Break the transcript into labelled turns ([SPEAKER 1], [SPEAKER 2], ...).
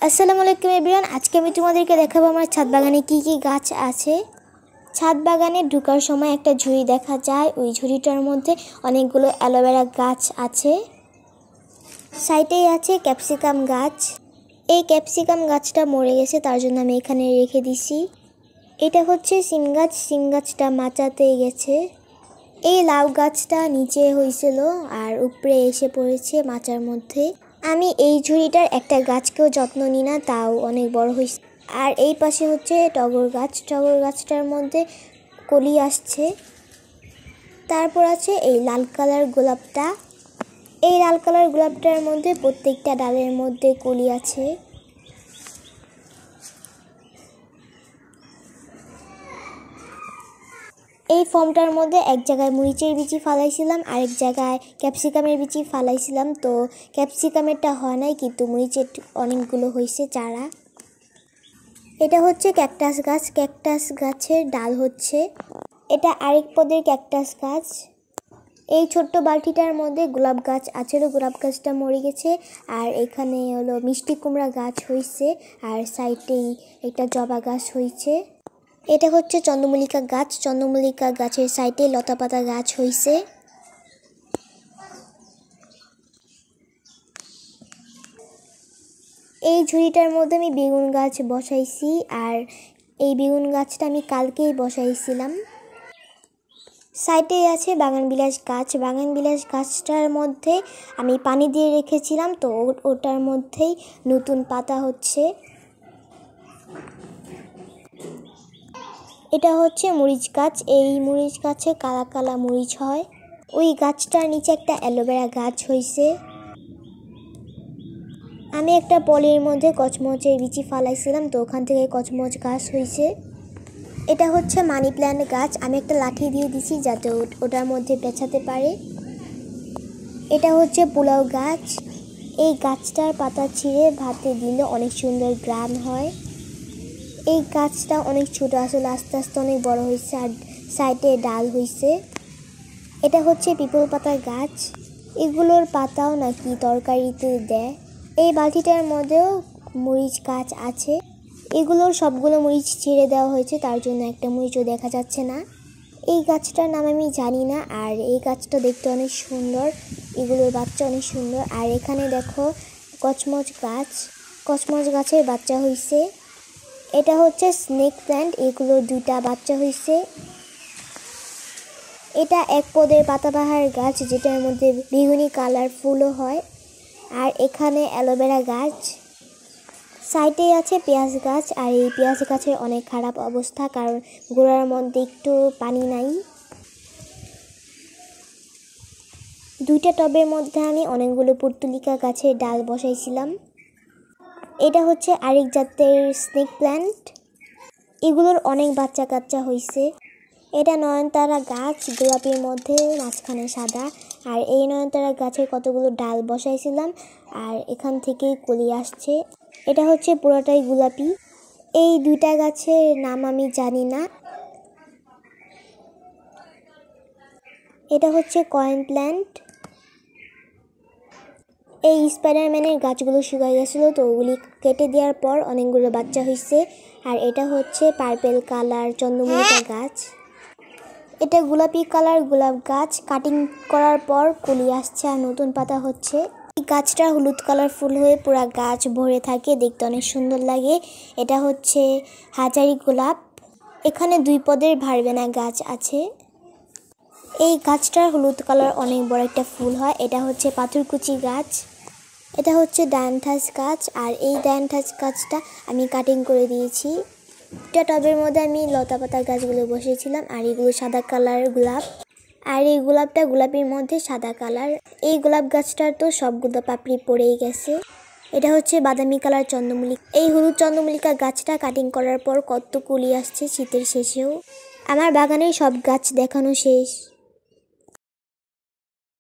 [SPEAKER 1] আসসালামু আলাইকুম এভরিওয়ান। আজকে আমি তোমাদেরকে দেখাবো আমার ছাদ বাগানে কি কি গাছ আছে। ছাদ বাগানে ঢোকার সময় একটা ঝুড়ি দেখা যায়, ওই ঝুড়িটার মধ্যে অনেকগুলো অ্যালোভেরা গাছ আছে। সাইডেই আছে ক্যাপসিকাম গাছ। এই ক্যাপসিকাম গাছটা মরে গেছে, তার জন্য আমি এখানে রেখে দিছি। এটা হচ্ছে সিম গাছ, সিম গাছটা মাচাতে গেছে। এই লাউ গাছটা নিচে হয়েছিল আর উপরে এসে পড়েছে মাচার মধ্যে। আমি এই ঝুড়িটার একটা গাছকেও যত্ন নিই না, তাও অনেক বড় হয়েছে। আর এই পাশে হচ্ছে টগর গাছ, টগর গাছটার মধ্যে কলি আসছে। তারপর আছে এই লাল কালার গোলাপটা। এই লাল কালার গোলাপটার মধ্যে প্রত্যেকটা ডালের মধ্যে কলি আছে। এই ফর্মটার মধ্যে এক জায়গায় মরিচের বিচি ফালাইছিলাম, আরেক জায়গায় ক্যাপসিকামের বিচি ফালাইছিলাম। তো ক্যাপসিকামেরটা হয় নাই, কিন্তু মরিচের অনেকগুলো হয়েছে চারা। এটা হচ্ছে ক্যাকটাস গাছ, ক্যাকটাস গাছের ডাল হচ্ছে। এটা আরেক পদের ক্যাকটাস গাছ। এই ছোট্ট বালতিটার মধ্যে গোলাপ গাছ আছে, গোলাপ গাছটা মরে গেছে। আর এখানে হলো মিষ্টি কুমড়া গাছ হয়েছে, আর সাইডেই একটা জবা গাছ হয়েছে। এটা হচ্ছে চন্দ্রমল্লিকা গাছ, চন্দ্রমল্লিকা গাছের সাইডে লতা পাতা গাছ হয়েছে। এই ঝুড়িটার মধ্যে আমি বেগুন গাছ বসাইছি, আর এই বেগুন গাছটা আমি কালকেই বসাইছিলাম। সাইডে আছে বাগানবিলাস গাছ, বাগানবিলাস গাছটার মধ্যে আমি পানি দিয়ে রেখেছিলাম, তো ওটার মধ্যেই নতুন পাতা হচ্ছে। এটা হচ্ছে মরিচ গাছ, এই মরিচ গাছে কালা কালা মরিচ হয়। ওই গাছটার নিচে একটা অ্যালোভেরা গাছ হয়েছে। আমি একটা পলির মধ্যে কচমচের বিচি ফালাইছিলাম, তো ওখান থেকে কচমচ গাছ হয়েছে। এটা হচ্ছে মানি প্ল্যান্ট গাছ, আমি একটা লাঠি দিয়ে দিছি যাতে ওটার মধ্যে পেঁচাতে পারে। এটা হচ্ছে পোলাও গাছ, এই গাছটার পাতা ছিঁড়ে ভাতে দিলে অনেক সুন্দর গ্রান হয়। এই গাছটা অনেক ছোট আসলে, আস্তে আস্তে অনেক বড় হয়েছে আর সাইডে ডাল হয়েছে। এটা হচ্ছে পিপল পাতা গাছ, এগুলোর পাতাও নাকি তরকারিতে দেয়। এই বালতিটার মধ্যেও মরিচ গাছ আছে, এগুলোর সবগুলো মরিচ ছিঁড়ে দেওয়া হয়েছে, তার জন্য একটা মরিচও দেখা যাচ্ছে না। এই গাছটার নাম আমি জানি না, আর এই গাছটা দেখতে অনেক সুন্দর, এগুলোর বাচ্চা অনেক সুন্দর। আর এখানে দেখো কচমচ গাছ, কচমচ গাছের বাচ্চা হয়েছে। এটা হচ্ছে স্নেক প্ল্যান্ট, এগুলোর দুইটা বাচ্চা হয়েছে। এটা এক পদের পাতাবাহার গাছ, যেটার মধ্যে বেগুনি কালার ফুলও হয়। আর এখানে অ্যালোভেরা গাছ, সাইডে আছে পেঁয়াজ গাছ। আর এই পেঁয়াজ গাছের অনেক খারাপ অবস্থা, কারণ গোড়ার মধ্যে একটু পানি নাই। দুইটা টবের মধ্যে আমি অনেকগুলো পর্তুলিকা গাছের ডাল বসাইছিলাম। এটা হচ্ছে আরেক জাতের স্নেক প্ল্যান্ট, এগুলোর অনেক বাচ্চা কাচ্চা হয়েছে। এটা নয়নতারা গাছ, গোলাপির মধ্যে মাঝখানে সাদা। আর এই নয়নতারা গাছের কতগুলো ডাল বসাইছিলাম, আর এখান থেকেই কলি আসছে। এটা হচ্ছে পুরোটাই গোলাপি। এই দুইটা গাছের নাম আমি জানি না। এটা হচ্ছে কয়েন প্ল্যান্ট। এই স্পাইডারম্যানের গাছগুলো শুকাই গেছিলো, তো ওগুলি কেটে দেওয়ার পর অনেকগুলো বাচ্চা হয়েছে। আর এটা হচ্ছে পার্পেল কালার চন্দ্রমল্লিকা গাছ। এটা গোলাপি কালার গোলাপ গাছ, কাটিং করার পর কলি আসছে আর নতুন পাতা হচ্ছে। এই গাছটা হলুদ কালার ফুল হয়ে পুরা গাছ ভরে থাকে, দেখতে অনেক সুন্দর লাগে। এটা হচ্ছে হাজারি গোলাপ। এখানে দুই পদের ভারবেনা গাছ আছে। এই গাছটার হলুদ কালার অনেক বড় একটা ফুল হয়। এটা হচ্ছে পাথরকুচি গাছ। এটা হচ্ছে ডায়ান্থাস গাছ, আর এই ডায়ান্থাস গাছটা আমি কাটিং করে দিয়েছি। একটা টবের মধ্যে আমি লতা পাতা গাছগুলো বসিয়েছিলাম, আর এগুলো সাদা কালার গোলাপ। আর এই গোলাপটা গোলাপির মধ্যে সাদা কালার। এই গোলাপ গাছটার তো সবগুলো পাপড়ি পড়েই গেছে। এটা হচ্ছে বাদামি কালার চন্দ্রমল্লিকা। এই হলুদ চন্দ্রমল্লিকা গাছটা কাটিং করার পর কত কুলি আসছে শীতের শেষেও। আমার বাগানের সব গাছ দেখানো শেষ।